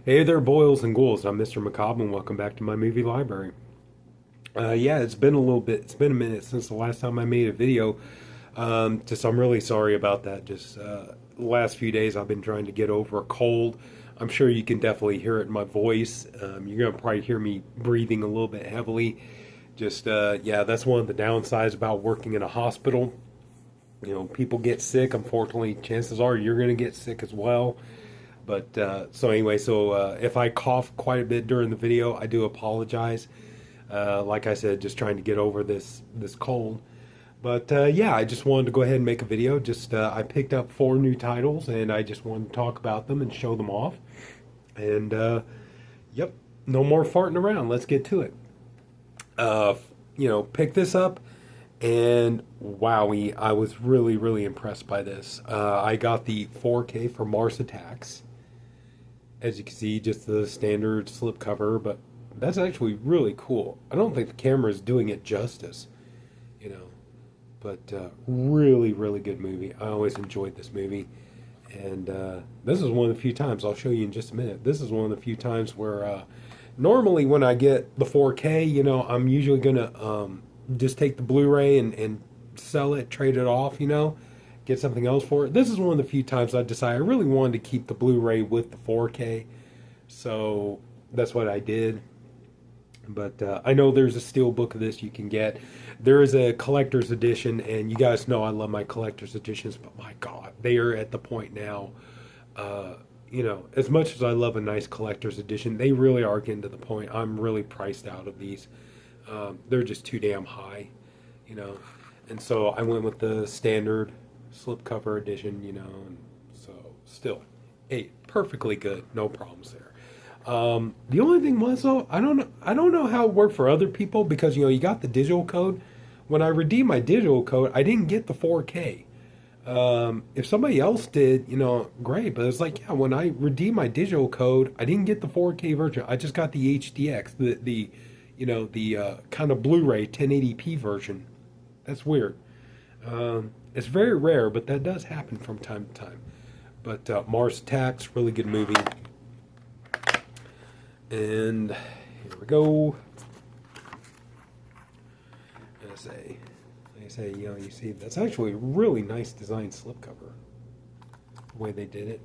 Hey there, boils and ghouls. I'm Mr. Macabre, and welcome back to my movie library. Yeah, it's been a little bit. It's been a minute since the last time I made a video. Just I'm really sorry about that. Just the last few days, I've been trying to get over a cold. I'm sure you can definitely hear it in my voice. You're gonna probably hear me breathing a little bit heavily. Just yeah, that's one of the downsides about working in a hospital. You know, people get sick. Unfortunately, chances are you're gonna get sick as well. But so anyway, if I cough quite a bit during the video, I do apologize. Like I said, just trying to get over this cold. But yeah, I just wanted to go ahead and make a video. Just I picked up four new titles, and I just wanted to talk about them and show them off. And yep, no more farting around. Let's get to it. Uh, pick this up, and wowie, I was really impressed by this. I got the 4K for Mars Attacks. As you can see, just the standard slipcover, but that's actually really cool. I don't think the camera is doing it justice, you know, but really good movie. I always enjoyed this movie, and this is one of the few times, I'll show you in just a minute, this is one of the few times where normally when I get the 4K, I'm usually going to just take the Blu-ray and sell it, trade it off, get something else for it. This is one of the few times I decided I really wanted to keep the Blu-ray with the 4K, so that's what I did. But I know there's a steel book of this you can get. There is a collector's edition, and you guys know I love my collector's editions, but my God, they are at the point now. As much as I love a nice collector's edition, they really are getting to the point. I'm really priced out of these. They're just too damn high, you know. And so I went with the standard slipcover edition, and so still, hey, perfectly good, no problems there. The only thing was though, I don't know how it worked for other people because you got the digital code. When I redeemed my digital code, I didn't get the 4K. If somebody else did, great. But it's like, yeah, when I redeemed my digital code, I didn't get the 4K version. I just got the HDX, the kind of Blu-ray 1080p version. That's weird. It's very rare, but that does happen from time to time. But Mars Attacks, really good movie. And here we go. Like I say, you see, that's actually a really nice design slipcover. The way they did it.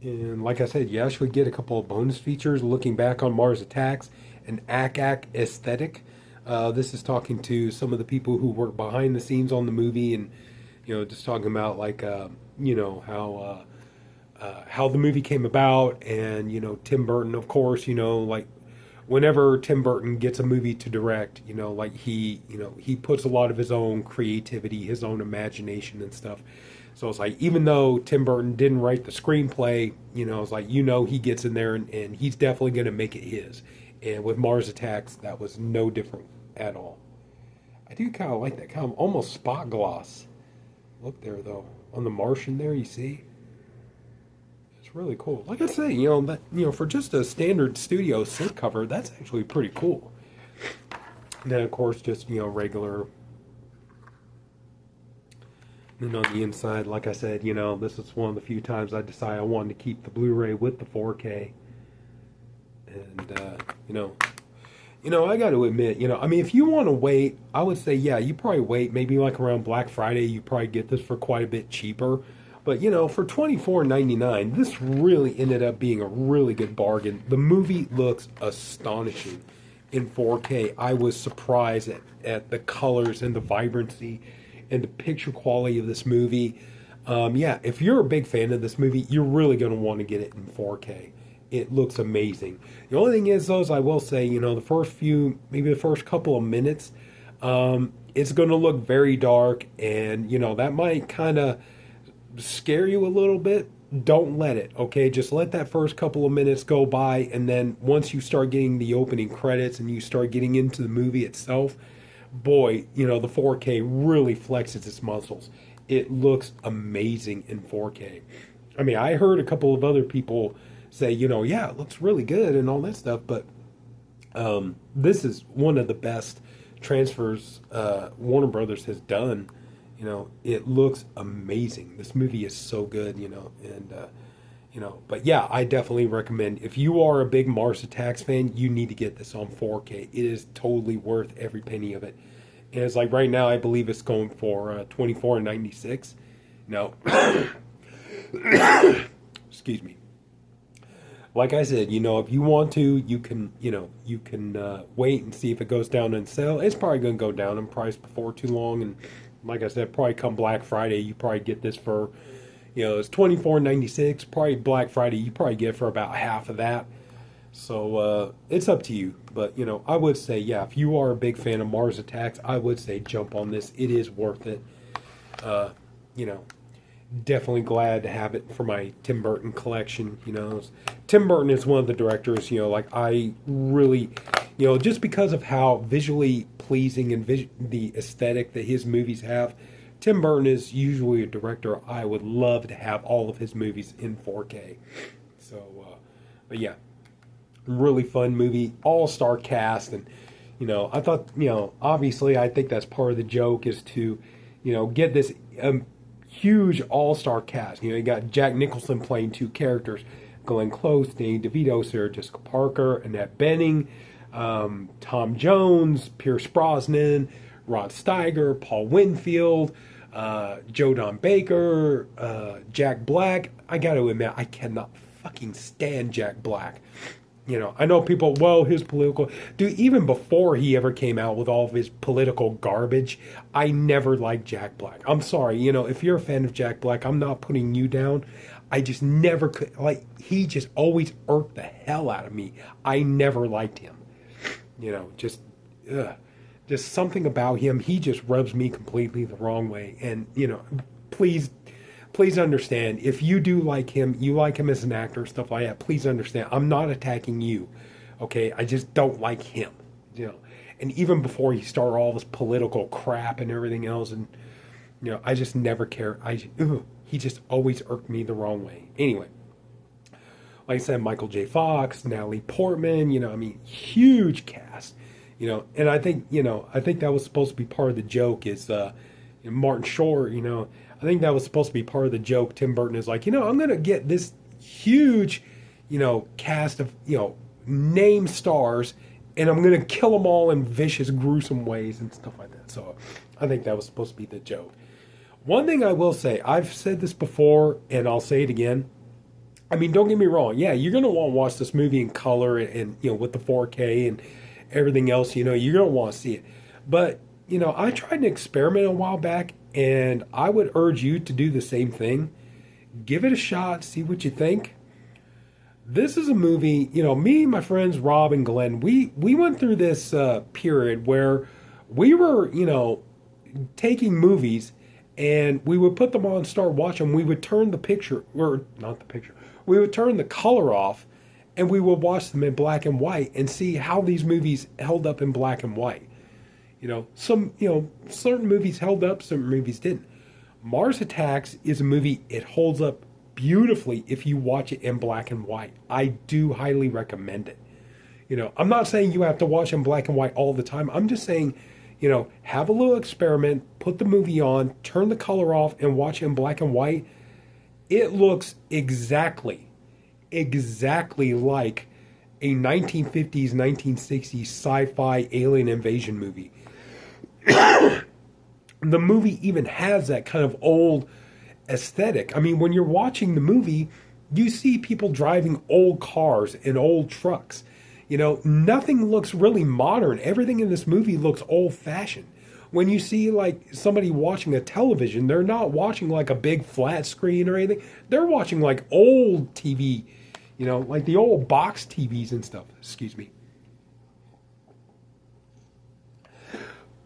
And like I said, you actually get a couple of bonus features looking back on Mars Attacks and Ack aesthetic. This is talking to some of the people who work behind the scenes on the movie, and just talking about like how the movie came about, and Tim Burton, of course, like whenever Tim Burton gets a movie to direct, like he puts a lot of his own creativity, his own imagination and stuff. So it's like, even though Tim Burton didn't write the screenplay, it's like, he gets in there and he's definitely going to make it his. And with Mars Attacks, that was no different at all. I do kind of like that, kind of almost spot gloss look there, though. On the Martian there, you see? It's really cool. Like I say, for just a standard studio slipcover, that's actually pretty cool. And then, of course, just, regular. And then on the inside, like I said, this is one of the few times I decided I wanted to keep the Blu-ray with the 4K. And, I got to admit, I mean, if you want to wait, I would say, yeah, you probably wait. Maybe like around Black Friday, you probably get this for quite a bit cheaper. But, for $24.99, this really ended up being a really good bargain. The movie looks astonishing in 4K. I was surprised at the colors and the vibrancy and the picture quality of this movie. Yeah, if you're a big fan of this movie, you're really going to want to get it in 4K. It looks amazing. The only thing is, though, is I will say, maybe the first couple of minutes, it's going to look very dark, and, that might kind of scare you a little bit. Don't let it, okay? Just let that first couple of minutes go by, and then once you start getting the opening credits and you start getting into the movie itself, boy, the 4K really flexes its muscles. It looks amazing in 4K. I mean, I heard a couple of other people say, yeah, it looks really good and all that stuff, but this is one of the best transfers Warner Brothers has done. It looks amazing. This movie is so good, and But yeah, I definitely recommend, if you are a big Mars Attacks fan, you need to get this on 4K. It is totally worth every penny of it. And it's like right now, I believe it's going for 24.96. No, excuse me. Like I said, if you want to, you can wait and see if it goes down in sale. It's probably going to go down in price before too long, and like I said, probably come Black Friday, you probably get this for, it's 24.96. Probably Black Friday, you probably get it for about half of that. So it's up to you, but I would say, yeah, if you are a big fan of Mars Attacks, I would say jump on this. It is worth it. Uh, you know, Definitely glad to have it for my Tim Burton collection. Tim Burton is one of the directors, like I really, just because of how visually pleasing and the aesthetic that his movies have, Tim Burton is usually a director I would love to have all of his movies in 4K. So, but yeah, really fun movie, all-star cast, and I thought, obviously I think that's part of the joke is to, get this huge all-star cast. You got Jack Nicholson playing two characters, Glenn Close, Danny DeVito, Sarah Jessica Parker, Annette Bening, Tom Jones, Pierce Brosnan, Rod Steiger, Paul Winfield, Joe Don Baker, Jack Black. I got to admit, I cannot fucking stand Jack Black. I know people, well, his political... Dude, even before he ever came out with all of his political garbage, I never liked Jack Black. I'm sorry, if you're a fan of Jack Black, I'm not putting you down. I just never could... he just always irked the hell out of me. I never liked him. Just something about him. He just rubs me completely the wrong way. And, please understand, if you do like him, you like him as an actor, stuff like that, please understand, I'm not attacking you, okay? I just don't like him, And even before he started all this political crap and everything else, and, I just never care. He just always irked me the wrong way. Anyway, like I said, Michael J. Fox, Natalie Portman, huge cast, and I think that was supposed to be part of the joke is, Martin Short, I think that was supposed to be part of the joke. Tim Burton is like, I'm going to get this huge, cast of, name stars, and I'm going to kill them all in vicious, gruesome ways and stuff like that. So I think that was supposed to be the joke. One thing I will say, I've said this before, and I'll say it again. Don't get me wrong. Yeah, you're going to want to watch this movie in color and with the 4K and everything else, you're going to want to see it. But, I tried an experiment a while back, and I would urge you to do the same thing. Give it a shot, see what you think. This is a movie, me and my friends Rob and Glenn, we went through this period where we were, taking movies and we would put them on, start watching. We would turn the picture, or not the picture, we would turn the color off and we would watch them in black and white and see how these movies held up in black and white. Certain movies held up, certain movies didn't. Mars Attacks is a movie, it holds up beautifully if you watch it in black and white. I do highly recommend it. I'm not saying you have to watch in black and white all the time. I'm just saying, have a little experiment, put the movie on, turn the color off, and watch it in black and white. It looks exactly like a 1950s, 1960s sci-fi alien invasion movie. The movie even has that kind of old aesthetic. When you're watching the movie, you see people driving old cars and old trucks. Nothing looks really modern. Everything in this movie looks old-fashioned. When you see, somebody watching a television, they're not watching, a big flat screen or anything. They're watching, old TV, like the old box TVs and stuff. Excuse me.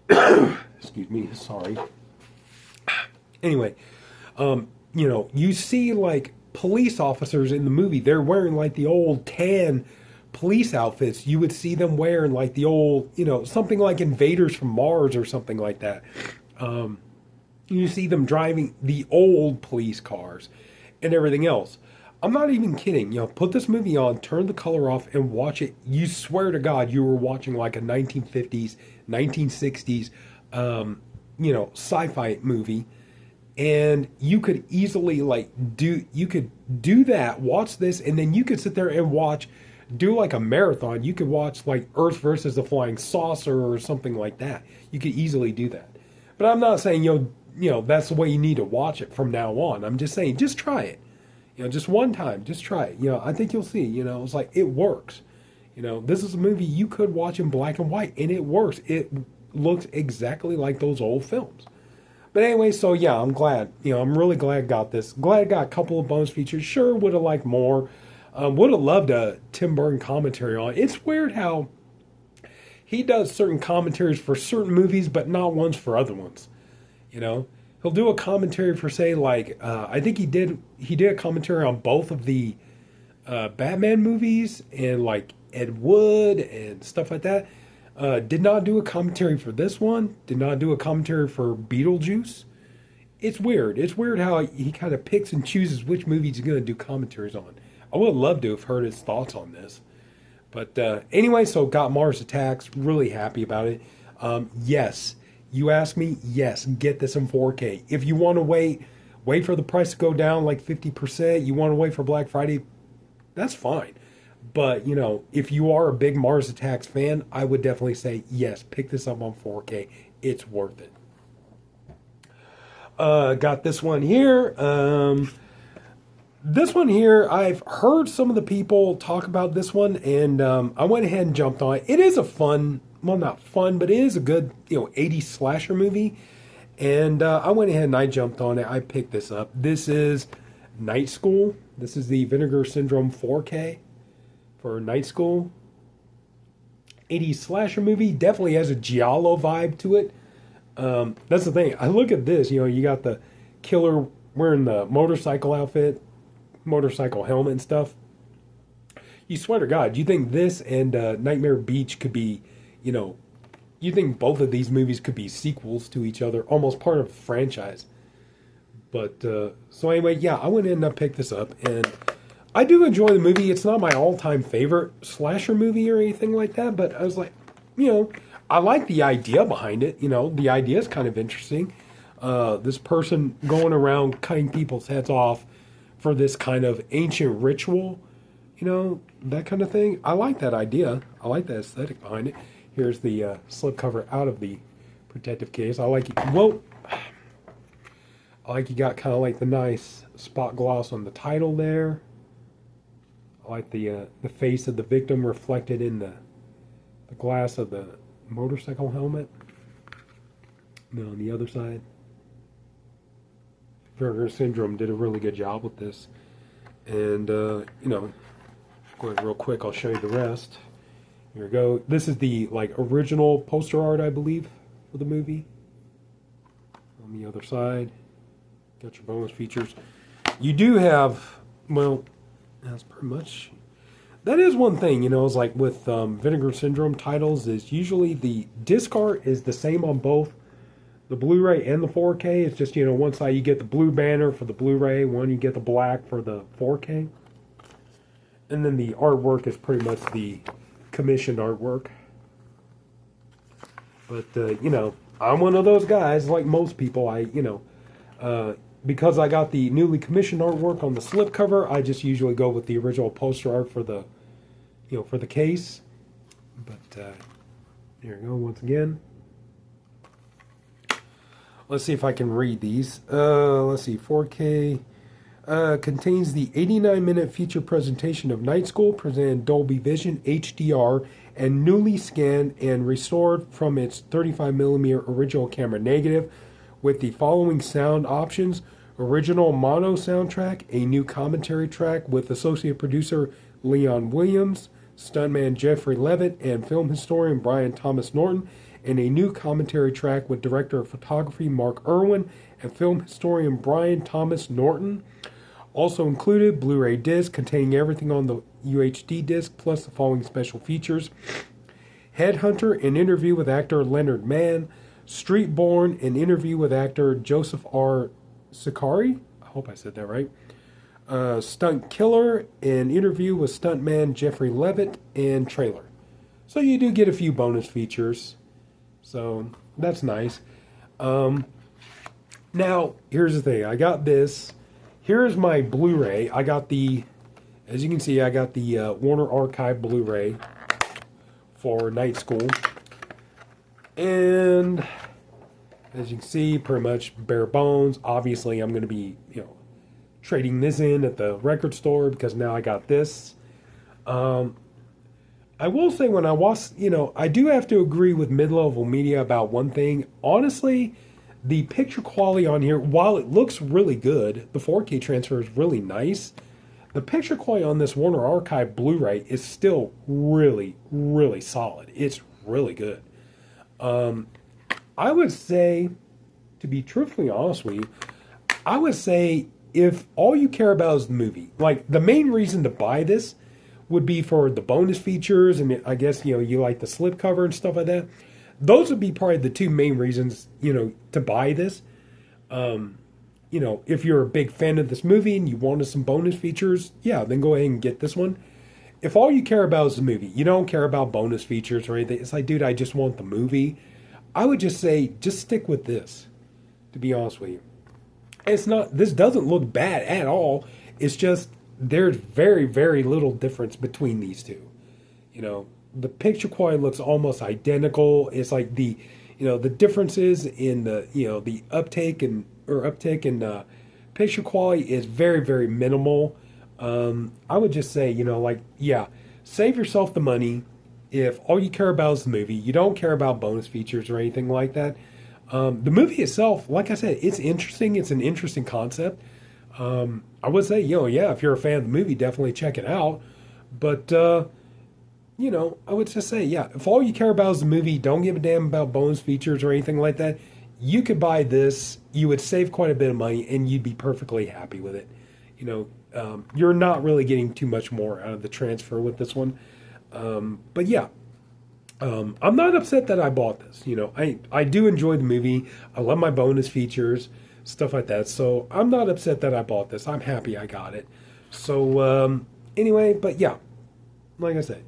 Excuse me, sorry. Anyway, you see police officers in the movie, they're wearing the old tan police outfits. You would see them wearing the old, something like Invaders from Mars or something like that. You see them driving the old police cars and everything else. I'm not even kidding. Put this movie on, turn the color off, and watch it. You swear to God you were watching a 1950s, 1960s, sci-fi movie. And you could easily like you could do that, watch this, and then you could sit there and do like a marathon. You could watch like Earth versus the Flying Saucer or something like that. You could easily do that. But I'm not saying that's the way you need to watch it from now on. I'm just saying just try it. Just one time, just try it. I think you'll see. It's like it works. This is a movie you could watch in black and white, and it works. It looks exactly like those old films. But anyway, so yeah, I'm glad. I'm really glad I got this. Glad I got a couple of bonus features. Sure, would have liked more. Would have loved a Tim Burton commentary on it. It's weird how he does certain commentaries for certain movies, but not ones for other ones. He'll do a commentary for, say, like I think he did a commentary on both of the Batman movies and like Ed Wood and stuff like that. Did not do a commentary for this one. Did not do a commentary for Beetlejuice. It's weird. It's weird how he kind of picks and chooses which movies he's going to do commentaries on. I would love to have heard his thoughts on this. But anyway, so got Mars Attacks. Really happy about it. Yes. You ask me? Yes. Get this in 4K. If you want to wait for the price to go down like 50%. You want to wait for Black Friday? That's fine. But, if you are a big Mars Attacks fan, I would definitely say, yes, pick this up on 4K. It's worth it. Got this one here. This one here, I've heard some of the people talk about this one, and I went ahead and jumped on it. It is a fun, well, not fun, but it is a good, 80s slasher movie. And I went ahead and I jumped on it. I picked this up. This is Night School. This is the Vinegar Syndrome 4K. For Night School. 80s slasher movie. Definitely has a giallo vibe to it. That's the thing. I look at this. You got the killer wearing the motorcycle outfit, motorcycle helmet and stuff. You swear to God, you think this and Nightmare Beach could be, you think both of these movies could be sequels to each other, almost part of a franchise. But, so anyway, yeah, I went in and I picked this up, and I do enjoy the movie. It's not my all-time favorite slasher movie or anything like that, but I was like, I like the idea behind it. The idea is kind of interesting. This person going around cutting people's heads off for this kind of ancient ritual, that kind of thing. I like that idea. I like the aesthetic behind it. Here's the slipcover out of the protective case. I like it. Whoa. I like you got kind of like the nice spot gloss on the title there. I like the face of the victim reflected in the glass of the motorcycle helmet. And on the other side, Vinegar Syndrome did a really good job with this. And, go ahead real quick, I'll show you the rest. Here we go. This is the, original poster art, I believe, for the movie. On the other side, got your bonus features. You do have, well, that's pretty much, that is one thing, is like with Vinegar Syndrome titles, is usually the disc art is the same on both the Blu-ray and the 4K. It's just, one side you get the blue banner for the Blu-ray, one you get the black for the 4K. And then the artwork is pretty much the commissioned artwork. But, I'm one of those guys, like most people, because I got the newly commissioned artwork on the slipcover, I just usually go with the original poster art for the, for the case. But, here we go once again. Let's see if I can read these. Let's see, 4K contains the 89-minute feature presentation of Night School, presented in Dolby Vision, HDR, and newly scanned and restored from its 35mm original camera negative, with the following sound options: original mono soundtrack, a new commentary track with associate producer Leon Williams, stuntman Jeffrey Levitt, and film historian Brian Thomas Norton, and a new commentary track with director of photography Mark Irwin and film historian Brian Thomas Norton. Also included, Blu-ray disc containing everything on the UHD disc, plus the following special features: Headhunter, an interview with actor Leonard Mann; Streetborn, an interview with actor Joseph R. Sakari. I hope I said that right. Stunt Killer, an interview with stuntman Jeffrey Levitt; and trailer. So you do get a few bonus features. So that's nice. Now, here's the thing. I got this. Here's my Blu-ray. I got the, as you can see, I got the Warner Archive Blu-ray for Night School. And as you can see, pretty much bare bones. Obviously, I'm going to be, trading this in at the record store because now I got this. I will say when I watch, I do have to agree with Mid-Level Media about one thing. Honestly, the picture quality on here, while it looks really good, the 4K transfer is really nice. The picture quality on this Warner Archive Blu-ray is still really, really solid. It's really good. I would say, to be truthfully honest with you, I would say if all you care about is the movie, like the main reason to buy this would be for the bonus features, and I guess, you like the slipcover and stuff like that. Those would be probably the two main reasons, to buy this. If you're a big fan of this movie and you wanted some bonus features, yeah, then go ahead and get this one. If all you care about is the movie, you don't care about bonus features or anything, it's like, dude, I just want the movie. I would just say, just stick with this, to be honest with you. This doesn't look bad at all. It's just, there's very, very little difference between these two. The picture quality looks almost identical. It's like the differences in the uptick and picture quality is very, very minimal. I would just say, save yourself the money. If all you care about is the movie, you don't care about bonus features or anything like that. The movie itself, like I said, it's interesting. It's an interesting concept. I would say, if you're a fan of the movie, definitely check it out. But, I would just say, if all you care about is the movie, don't give a damn about bonus features or anything like that, you could buy this, you would save quite a bit of money, and you'd be perfectly happy with it. You're not really getting too much more out of the transfer with this one. But yeah, I'm not upset that I bought this. I do enjoy the movie. I love my bonus features, stuff like that. So I'm not upset that I bought this. I'm happy I got it. So anyway, but yeah, like I said.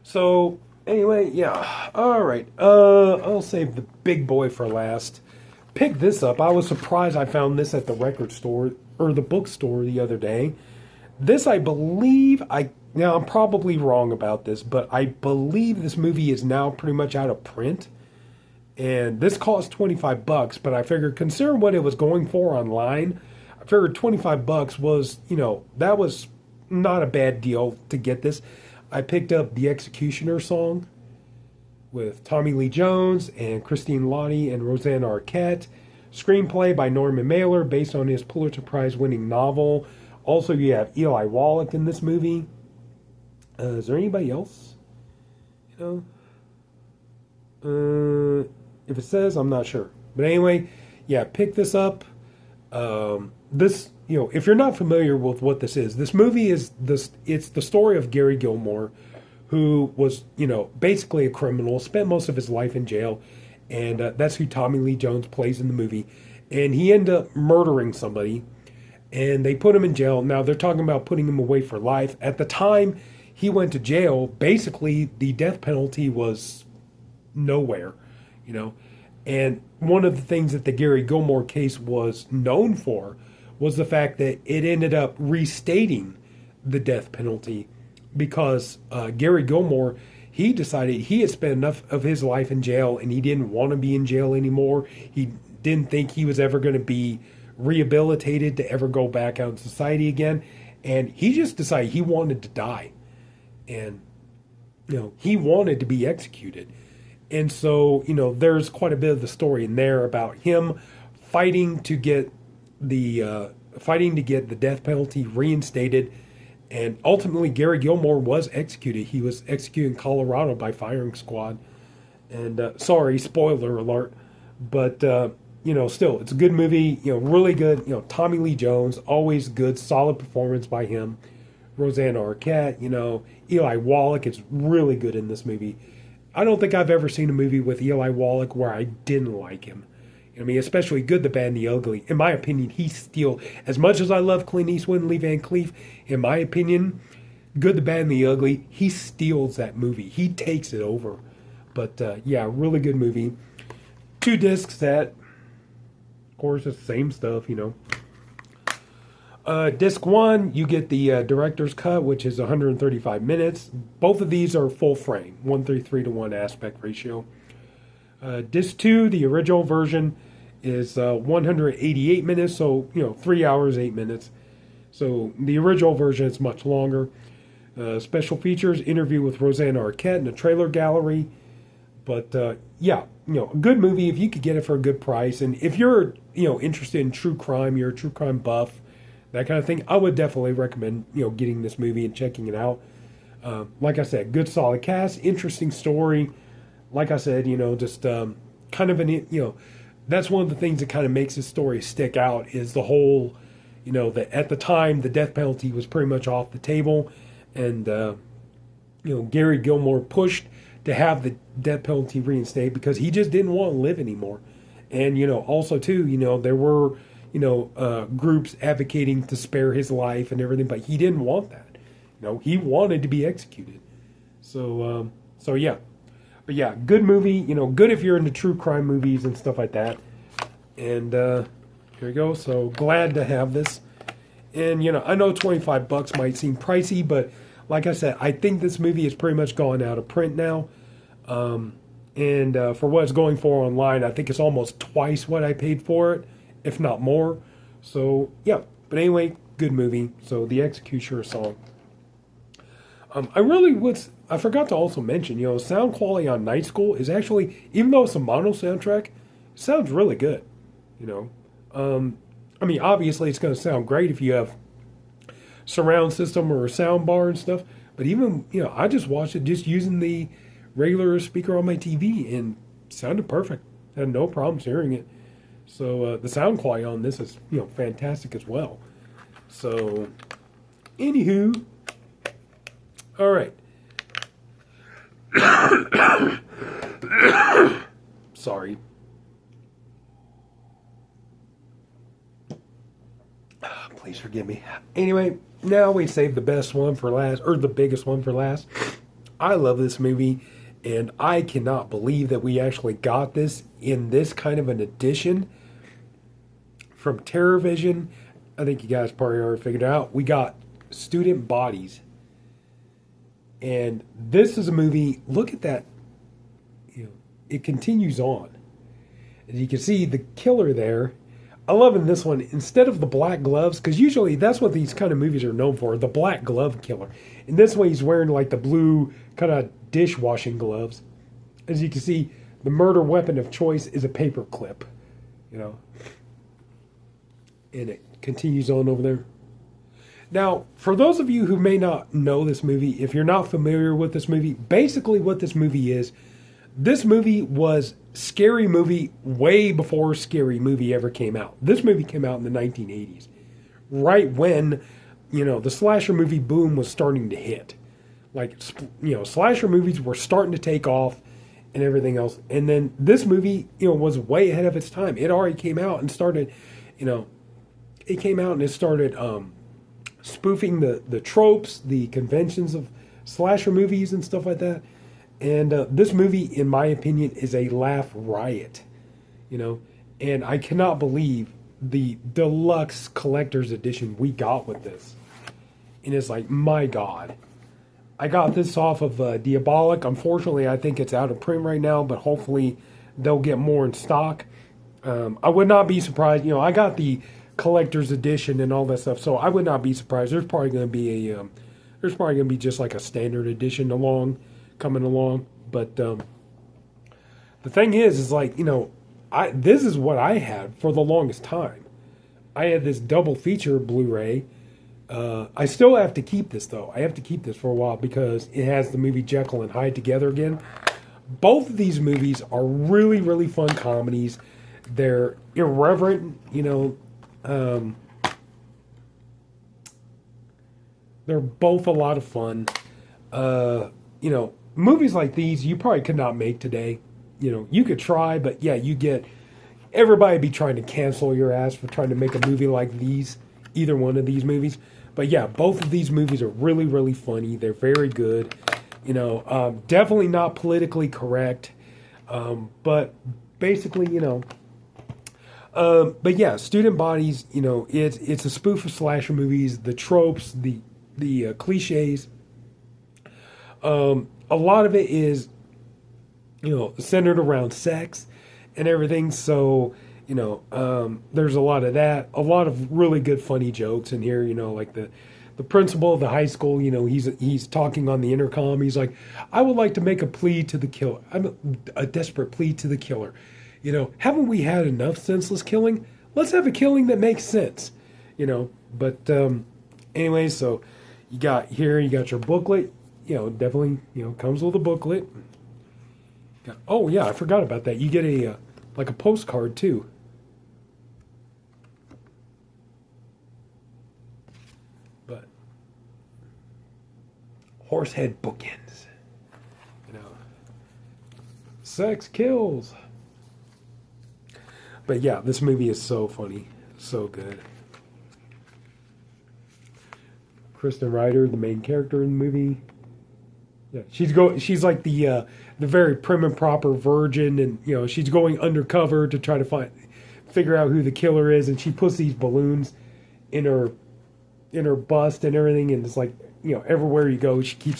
So anyway, yeah. All right. I'll save the big boy for last. Pick this up. I was surprised I found this at the record store or the bookstore the other day. This, I believe, now I'm probably wrong about this, but I believe this movie is now pretty much out of print. And this cost $25, but I figured, considering what it was going for online, I figured $25 was, that was not a bad deal to get this. I picked up The Executioner song with Tommy Lee Jones and Christine Lottie and Rosanna Arquette. Screenplay by Norman Mailer based on his Pulitzer Prize winning novel. Also, you have Eli Wallach in this movie. Is there anybody else? If it says, I'm not sure. But anyway, yeah, pick this up. This, if you're not familiar with what this movie is it's the story of Gary Gilmore, who was, basically a criminal, spent most of his life in jail, and that's who Tommy Lee Jones plays in the movie. And he ended up murdering somebody, and they put him in jail. Now, they're talking about putting him away for life. At the time he went to jail, basically the death penalty was nowhere, And one of the things that the Gary Gilmore case was known for was the fact that it ended up restating the death penalty because Gary Gilmore, he decided he had spent enough of his life in jail and he didn't want to be in jail anymore. He didn't think he was ever going to be rehabilitated to ever go back out in society again. And he just decided he wanted to die. And, he wanted to be executed. And so, there's quite a bit of the story in there about him fighting to get the death penalty reinstated. And ultimately, Gary Gilmore was executed. He was executed in Colorado by firing squad. And sorry, spoiler alert. But, still, it's a good movie. Really good. Tommy Lee Jones, always good, solid performance by him. Rosanna Arquette, Eli Wallach is really good in this movie. I don't think I've ever seen a movie with Eli Wallach where I didn't like him. Especially Good, the Bad, and the Ugly. In my opinion, he steals. As much as I love Clint Eastwood and Lee Van Cleef, in my opinion, Good, the Bad, and the Ugly, he steals that movie. He takes it over. But, yeah, really good movie. 2 disc set. Of course, it's the same stuff, you know. Disc 1, you get the director's cut, which is 135 minutes. Both of these are full frame, 1:3 to 1 aspect ratio. Disc 2, the original version, is 188 minutes, so, 3 hours, 8 minutes. So the original version is much longer. Special features, interview with Rosanna Arquette in a trailer gallery. But, yeah, a good movie if you could get it for a good price. And if you're, interested in true crime, you're a true crime buff, that kind of thing, I would definitely recommend, getting this movie and checking it out. Like I said, good solid cast, interesting story. Like I said, just kind of an, that's one of the things that kind of makes this story stick out is the whole, that at the time the death penalty was pretty much off the table. And, Gary Gilmore pushed to have the death penalty reinstated because he just didn't want to live anymore. And, also too, there were, groups advocating to spare his life and everything, but he didn't want that. He wanted to be executed. So yeah. But yeah, good movie, good if you're into true crime movies and stuff like that. And here we go. So glad to have this. And, I know $25 might seem pricey, but like I said, I think this movie is pretty much gone out of print now. And for what it's going for online, I think it's almost twice what I paid for it, if not more. So, yeah. But anyway, good movie. So, The Executioner song. I forgot to also mention, sound quality on Night School is actually, even though it's a mono soundtrack, it sounds really good, obviously it's going to sound great if you have surround system or a sound bar and stuff, but even, I just watched it just using the regular speaker on my TV and it sounded perfect. I had no problems hearing it. So the sound quality on this is, fantastic as well. So, anywho, all right. Sorry. Please forgive me. Anyway, now we saved the best one for last, or the biggest one for last. I love this movie, and I cannot believe that we actually got this in this kind of an edition from TerrorVision. I think you guys probably already figured it out. We got Student Bodies. And this is a movie, look at that, it continues on. And you can see the killer there. I love in this one, instead of the black gloves, because usually that's what these kind of movies are known for, the black glove killer. In this one, he's wearing like the blue kind of dishwashing gloves. As you can see, the murder weapon of choice is a paper clip, And it continues on over there. Now, for those of you who may not know this movie, if you're not familiar with this movie, basically what this movie is, this movie was Scary Movie way before Scary Movie ever came out. This movie came out in the 1980s, right when, the slasher movie boom was starting to hit. Like, slasher movies were starting to take off and everything else. And then this movie, was way ahead of its time. It already came out and started, it came out and it started spoofing the tropes, the conventions of slasher movies and stuff like that. And this movie, in my opinion, is a laugh riot, And I cannot believe the deluxe collector's edition we got with this. And it's like, my God. I got this off of Diabolic. Unfortunately, I think it's out of print right now, but hopefully they'll get more in stock. I would not be surprised. I got the collector's edition and all that stuff, so I would not be surprised. There's probably going to be just like a standard edition coming along. But the thing is like, this is what I had for the longest time. I had this double feature Blu-ray. I still have to keep this though. I have to keep this for a while because it has the movie Jekyll and Hyde together again. Both of these movies are really, really fun comedies. They're irreverent, they're both a lot of fun. Movies like these you probably could not make today. You could try, but yeah, everybody be trying to cancel your ass for trying to make a movie like either one of these movies. But yeah, both of these movies are really, really funny. They're very good. Definitely not politically correct. But basically, But yeah, Student Bodies, you know, it's a spoof of slasher movies, the tropes, the cliches. A lot of it is, you know, centered around sex and everything. So, you know, there's a lot of that. A lot of really good, funny jokes in here. You know, like the principal of the high school. You know, he's talking on the intercom. He's like, "I would like to make a plea to the killer. I'm a desperate plea to the killer. You know, haven't we had enough senseless killing? Let's have a killing that makes sense." You know, but anyway, so you got here. You got your booklet. You know, definitely. You know, comes with a booklet. Oh yeah, I forgot about that. You get a like a postcard too. But Horsehead bookends. You know, sex kills. But yeah, this movie is so funny, so good. Kristen Ryder, the main character in the movie. Yeah, She's like the very prim and proper virgin, and you know she's going undercover to try to figure out who the killer is, and she puts these balloons in her bust and everything, and it's like you know everywhere you go, you keep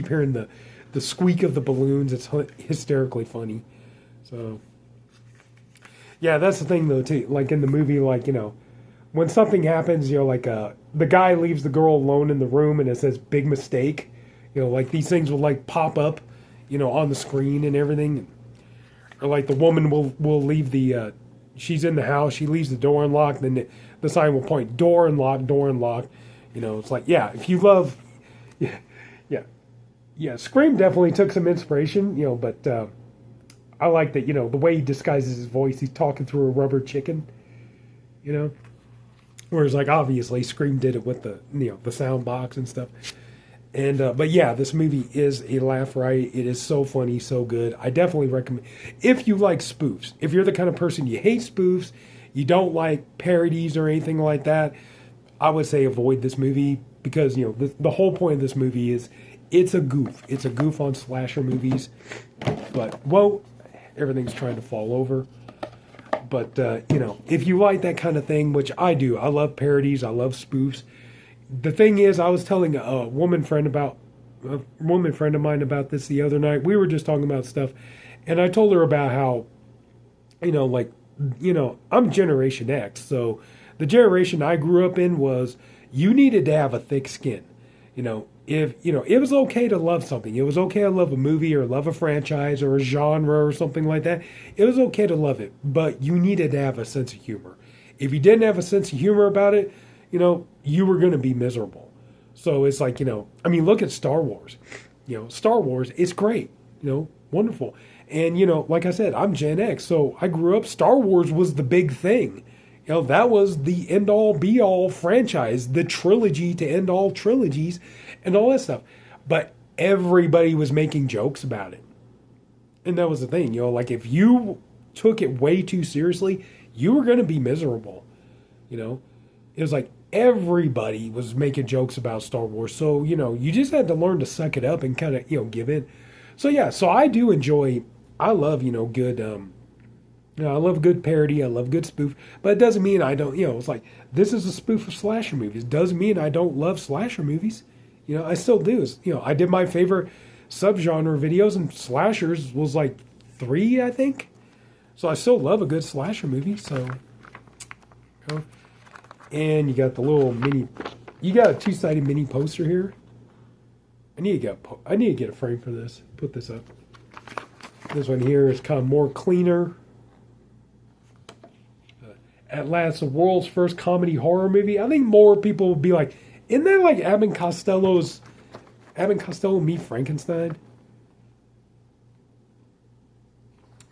hearing the squeak of the balloons. It's hysterically funny. So yeah, that's the thing though too. Like in the movie, like you know when something happens, you know like the guy leaves the girl alone in the room, and it says "big mistake." You know, like these things will like pop up, you know, on the screen and everything. Or like the woman will leave she's in the house, she leaves the door unlocked, then the sign will point door unlocked, door unlocked. You know, it's like yeah, if you love, yeah, yeah, yeah. Scream definitely took some inspiration, you know, but I like that you know the way he disguises his voice. He's talking through a rubber chicken, you know. Whereas like obviously Scream did it with the you know the sound box and stuff. And but yeah, this movie is a laugh riot. It is so funny, so good. I definitely recommend if you like spoofs. If you're the kind of person you hate spoofs, you don't like parodies or anything like that, I would say avoid this movie because you know the whole point of this movie is it's a goof. It's a goof on slasher movies. But whoa, everything's trying to fall over. But you know, if you like that kind of thing, which I do, I love parodies. I love spoofs. The thing is, I was telling a woman friend of mine about this the other night. We were just talking about stuff, and I told her about how, you know, like, you know, I'm Generation X, so the generation I grew up in was you needed to have a thick skin. You know, if you know, it was okay to love something. It was okay to love a movie or love a franchise or a genre or something like that. It was okay to love it, but you needed to have a sense of humor. If you didn't have a sense of humor about it, you know, you were going to be miserable. So it's like, you know, I mean, look at Star Wars. You know, Star Wars is great, you know, wonderful. And, you know, like I said, I'm Gen X, so I grew up, Star Wars was the big thing. You know, that was the end all be all franchise, the trilogy to end all trilogies and all that stuff. But everybody was making jokes about it. And that was the thing, you know, like if you took it way too seriously, you were going to be miserable, you know. It was like everybody was making jokes about Star Wars. So, you know, you just had to learn to suck it up and kind of, you know, give in. So, yeah, so I do enjoy, I love, you know, good, you know, I love good parody. I love good spoof. But it doesn't mean I don't, you know, it's like, this is a spoof of slasher movies. It doesn't mean I don't love slasher movies. You know, I still do. You know, I did my favorite subgenre videos, and slashers was like 3, I think. So I still love a good slasher movie. So, you know. And you got the little mini, you got a 2-sided mini poster here. I need to get a frame for this. Put this up. This one here is kind of more cleaner. At last, the world's first comedy horror movie. I think more people will be like, isn't that like Abbott and Costello Meet Frankenstein?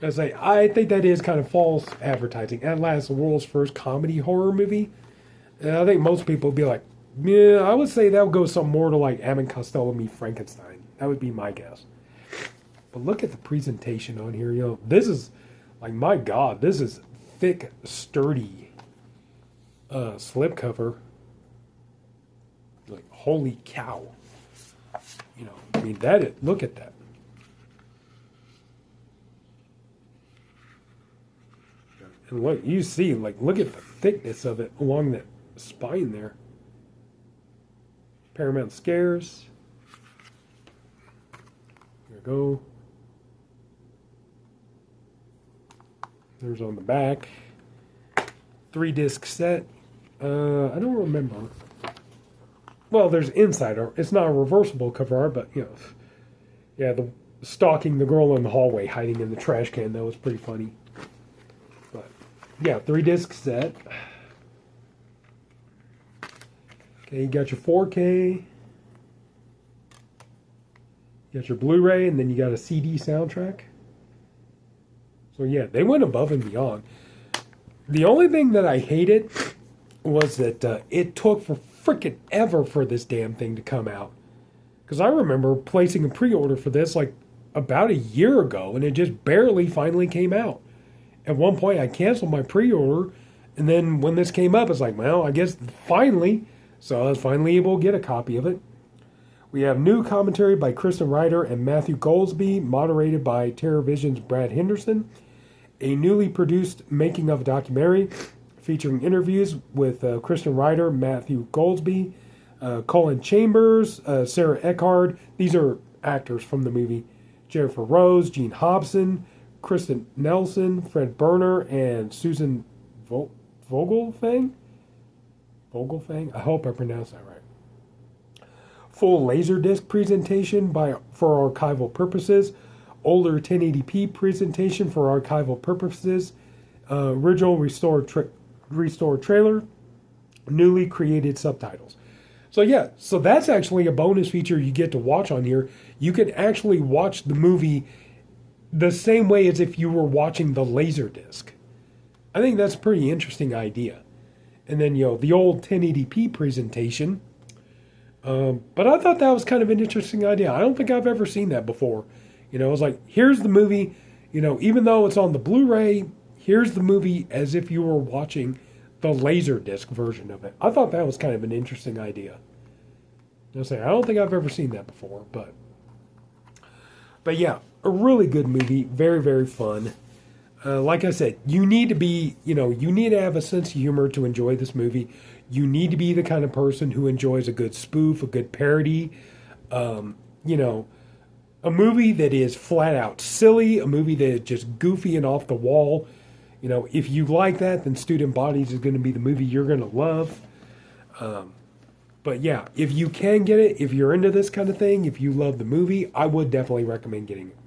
I think that is kind of false advertising. At last, the world's first comedy horror movie. And I think most people would be like, yeah, I would say that would go something more to like Abbott and Costello Meet Frankenstein. That would be my guess. But look at the presentation on here. You know, this is like, my God, this is thick, sturdy slipcover. Like, holy cow. You know, I mean, look at that. And look, you see, like, look at the thickness of it along that spine there. Paramount Scares. There we go. There's on the back. 3-disc set. I don't remember. Well, there's inside art. It's not a reversible cover art, but, you know, yeah, the stalking the girl in the hallway hiding in the trash can, that was pretty funny. But, yeah, 3-disc set. Okay, you got your 4K. You got your Blu-ray, and then you got a CD soundtrack. So, yeah, they went above and beyond. The only thing that I hated was that it took for freaking ever for this damn thing to come out. Because I remember placing a pre-order for this like about a year ago, and it just barely finally came out. At one point, I canceled my pre-order, and then when this came up, it's like, well, I guess finally. So I was finally able to get a copy of it. We have new commentary by Kristen Ryder and Matthew Goldsby, moderated by TerrorVision's Brad Henderson. A newly produced making of a documentary featuring interviews with Kristen Ryder, Matthew Goldsby, Colin Chambers, Sarah Eckhard. These are actors from the movie. Jennifer Rose, Gene Hobson, Kristen Nelson, Fred Berner, and Susan Vogelfang? Vogelfang? I hope I pronounced that right. Full Laserdisc presentation for archival purposes. Older 1080p presentation for archival purposes. Original restored trailer. Newly created subtitles. So yeah, so that's actually a bonus feature you get to watch on here. You can actually watch the movie the same way as if you were watching the Laserdisc. I think that's a pretty interesting idea. And then, you know, the old 1080p presentation. But I thought that was kind of an interesting idea. I don't think I've ever seen that before. You know, it's like, here's the movie, you know, even though it's on the Blu-ray, here's the movie as if you were watching the Laserdisc version of it. I thought that was kind of an interesting idea. I don't think I've ever seen that before, but yeah, a really good movie, very, very fun. Like I said, you need to have a sense of humor to enjoy this movie. You need to be the kind of person who enjoys a good spoof, a good parody, you know, a movie that is flat out silly, a movie that is just goofy and off the wall. You know, if you like that, then Student Bodies is going to be the movie you're going to love. But yeah, if you can get it, if you're into this kind of thing, if you love the movie, I would definitely recommend getting it.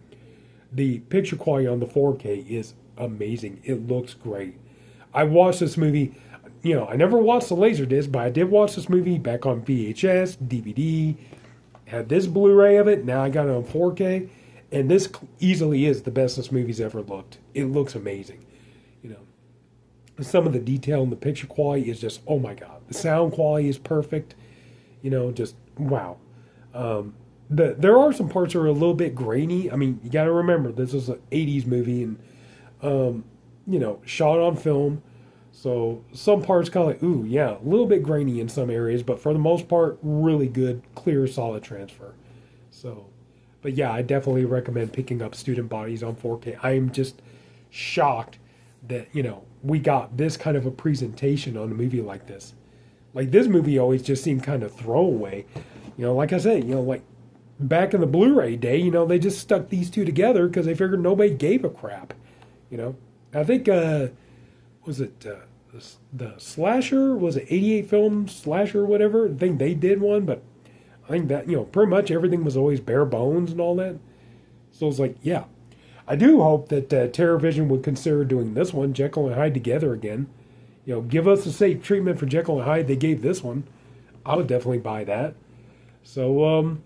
The picture quality on the 4K is amazing. It looks great. I watched this movie, you know, I never watched the Laserdisc, but I did watch this movie back on VHS, DVD, had this Blu-ray of it, now I got it on 4K, and this easily is the best this movie's ever looked. It looks amazing. You know, some of the detail in the picture quality is just, oh my God. The sound quality is perfect. You know, just, wow. There are some parts that are a little bit grainy. I mean, you got to remember, this is an 80s movie and, you know, shot on film. So some parts kind of like, ooh, yeah, a little bit grainy in some areas, but for the most part, really good, clear, solid transfer. So, but yeah, I definitely recommend picking up Student Bodies on 4K. I am just shocked that, you know, we got this kind of a presentation on a movie like this. Like, this movie always just seemed kind of throwaway. You know, like I said, you know, like, back in the Blu-ray day, you know, they just stuck these two together because they figured nobody gave a crap. You know, I think, was it the Slasher? Was it 88 Film Slasher or whatever? I think they did one, but I think that, you know, pretty much everything was always bare bones and all that. So it's like, yeah. I do hope that TerrorVision would consider doing this one, Jekyll and Hyde together again. You know, give us the same treatment for Jekyll and Hyde they gave this one. I would definitely buy that. So,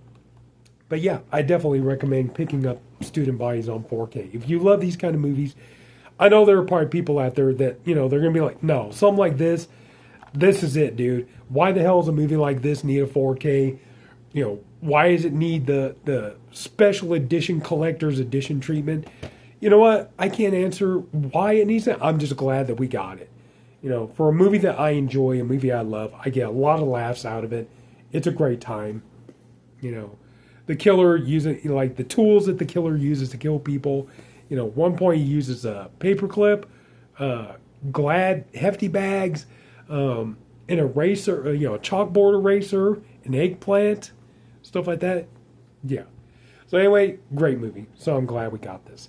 but yeah, I definitely recommend picking up Student Bodies on 4K. If you love these kind of movies, I know there are probably people out there that, you know, they're going to be like, no, something like this is it, dude. Why the hell does a movie like this need a 4K? You know, why does it need the special edition collector's edition treatment? You know what? I can't answer why it needs it. I'm just glad that we got it. You know, for a movie that I enjoy, a movie I love, I get a lot of laughs out of it. It's a great time. You know, the killer using, you know, like the tools that the killer uses to kill people. You know, one point he uses a paperclip. Glad hefty bags, an eraser, a chalkboard eraser, an eggplant, stuff like that. Yeah. So anyway, great movie. So I'm glad we got this.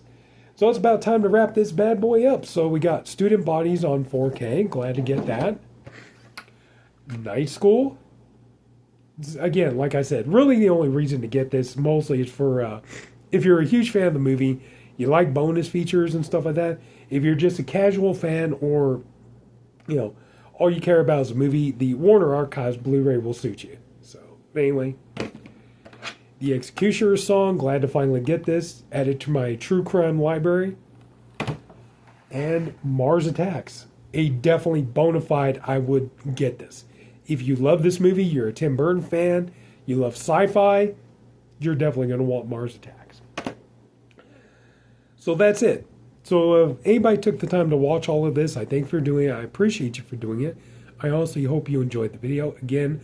So it's about time to wrap this bad boy up. So we got Student Bodies on 4K. Glad to get that. Night School. Again, like I said, really the only reason to get this mostly is for if you're a huge fan of the movie, you like bonus features and stuff like that. If you're just a casual fan or, all you care about is a movie, the Warner Archives Blu-ray will suit you. So anyway, The Executioner song, glad to finally get this, added to my true crime library. And Mars Attacks, a definitely bona fide, I would get this. If you love this movie, you're a Tim Burton fan, you love sci-fi, you're definitely going to want Mars Attacks. So that's it. So if anybody took the time to watch all of this, I thank you for doing it. I appreciate you for doing it. I honestly hope you enjoyed the video. Again,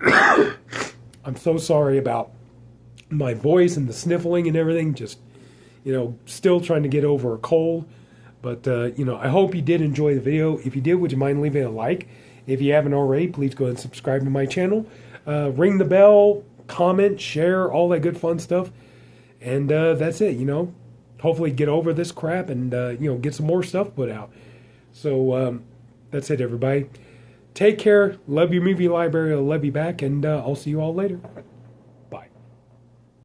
I'm so sorry about my voice and the sniffling and everything. Just, still trying to get over a cold. But, I hope you did enjoy the video. If you did, would you mind leaving a like? If you haven't already, please go ahead and subscribe to my channel. Ring the bell, comment, share, all that good fun stuff. And that's it, Hopefully get over this crap and, get some more stuff put out. So that's it, everybody. Take care. Love your movie library. I'll love you back. And I'll see you all later.